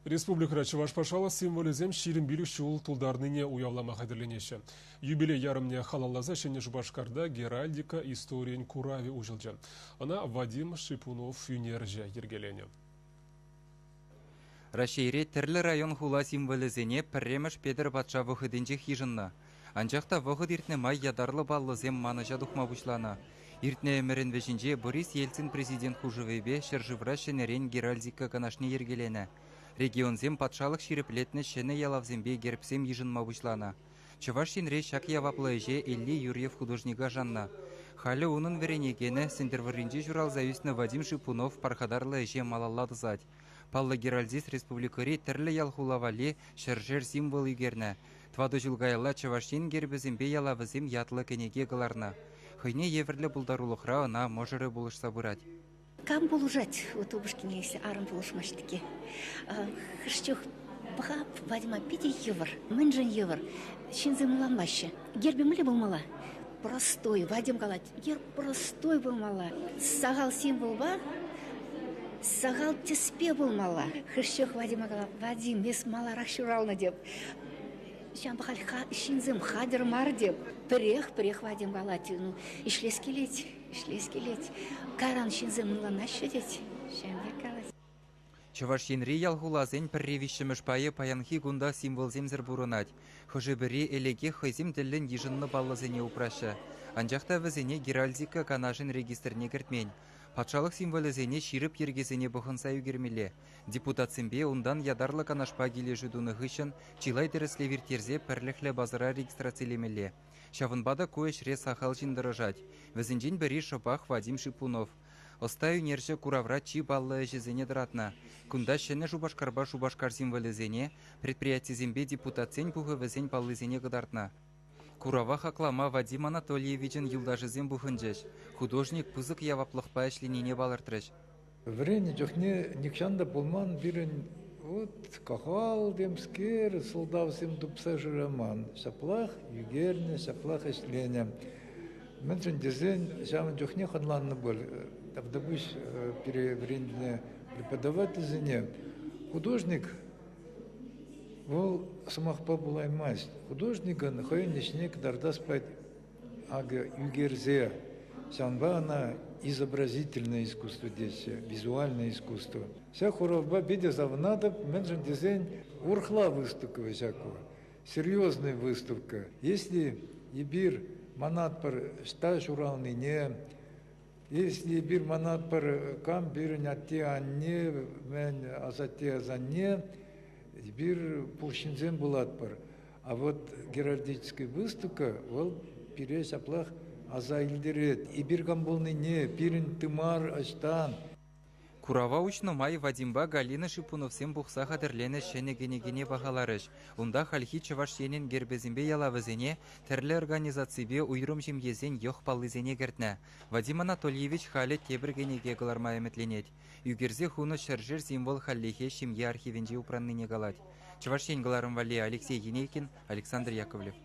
Республика Чуваш пашала символизем ширин билік шул тулдарныне уявлама қадірленеші. Юбилей ярымне халаллаза шене Жубашкарда геральдика историен курави ужылжы. Она Вадим Шипунов юнерже ергелене. Рашейре тірлі район хула символизене пірреміш Петр Патша вұхыдынче хижынна. Анжақта вұхыд иртне май ядарлы баллы зем маныжа дұқма бұшлана. Иртне әмірін вешінже Борис Ельцин президент хужывебе шыржывра шенерен геральдика канашне ергелене. Регион зем патшалық ширеплетне шене ялавзембе герпсем ежынма бұшлана. Чуваш шенре шак яваплайже Элли Юрьев художника жанна. Халі унын веренегені сендерваринже журалзаюсны Вадим Шипунов пархадарлы әже малаллады зад. Паллы геральдис республикари тірлі ялхулавали шыржер символ егерні. Твады жылгайла Чувашин гербезембе ялавызем ятлы кенеге гыларна. Хыйне еверлі бұлдарулықра она можыры бұлышса бұрад. Кам булужать вот убышкин, если арам булушмаш таки. Хрщух бахап Вадима пиди евр, мэнжен евр, шинзы муламбаще. Герби мли был мала. Простой, Вадим галать, герб простой был мала. Сагал символ ба, сагал теспе был мала. Хрщух Вадима галать, Вадим, вес мала рахшурал надеб. Щам бахаль шинзым хадер мар деп. Прех Вадим галать, ну, и шлескелеть. Каран шинзым мыла нащадеть. Щам векалать. Чувашинри ялхулазен пірревишіміш пайы паянхи гунда символ земзір бұрынат. Хожы бірі элеге хойзем тілін ежынны баллазене упрашы. Анжақта візене геральдика канашын регистріне кіртмен. Патшалық символизене ширіп ергезене бұхынса үгермеле. Депутатсембе ондан ядарлы канашпа келе жүдуны ғышын чилай дәріслевер терзе пірліхлі базыра регистрациялемеле. Шавынбада көешре сахал жындырыжат. Візінжен бірі шопақ Вадим Шипунов. Остаю нерже куравра чи баллы жезене дыратна. Кунда шене Жубашкарба Жубашкар символизене предприятизембе депутатсен бұғы візен баллызене гыдартна. Курава хаклама Вадим Анатольевичен юлдажызем бұхынжеш. Художник пызык яваплықпа әшленене балыртырыш. Врене жоқне никшанда болман бірін вот кахал демскер солдавсем дупса жираман. Шаплах югерне, шаплах әшлене. Мен жын дезен жамын жоқне ханланны бол. Тавдабыш перевренне преподавательзене. Художник ол самахпа булаймас. Художникын хойнешнек дардаспать ага югерзе. Самба она изобразительное искусство здесь, визуальное искусство. Вся хуровба бедя завнада, менжен дизайн урхла выставка всякого. Серьезная выставка. Если ебир манатпар шташ уралный не, если ебир манатпар кам бир няти анне, мен азати азанне, ебир пулшинзем булатпар. А вот геральдическая выставка, ол перес аплах азайлдерет. И бир камбулный не, бирин тымар аштан. Курава учно май Вадимба Галина Шипуновсем бұқса қадірлене шенегенегене бағаларыш. Онда халхи Чуваш енен гербезімбе ялавызене тірлі организациябе уйрым жемгезен йоқ палызене гертне. Вадим Анатольевич халі тебіргенеге ғыларма әметленет. Югерзе хуны шыржыр символ халлихе шемге архивенже упранныне галат. Чуваш ен ғыларым вали Алексей Енейкин, Александр Яковлев.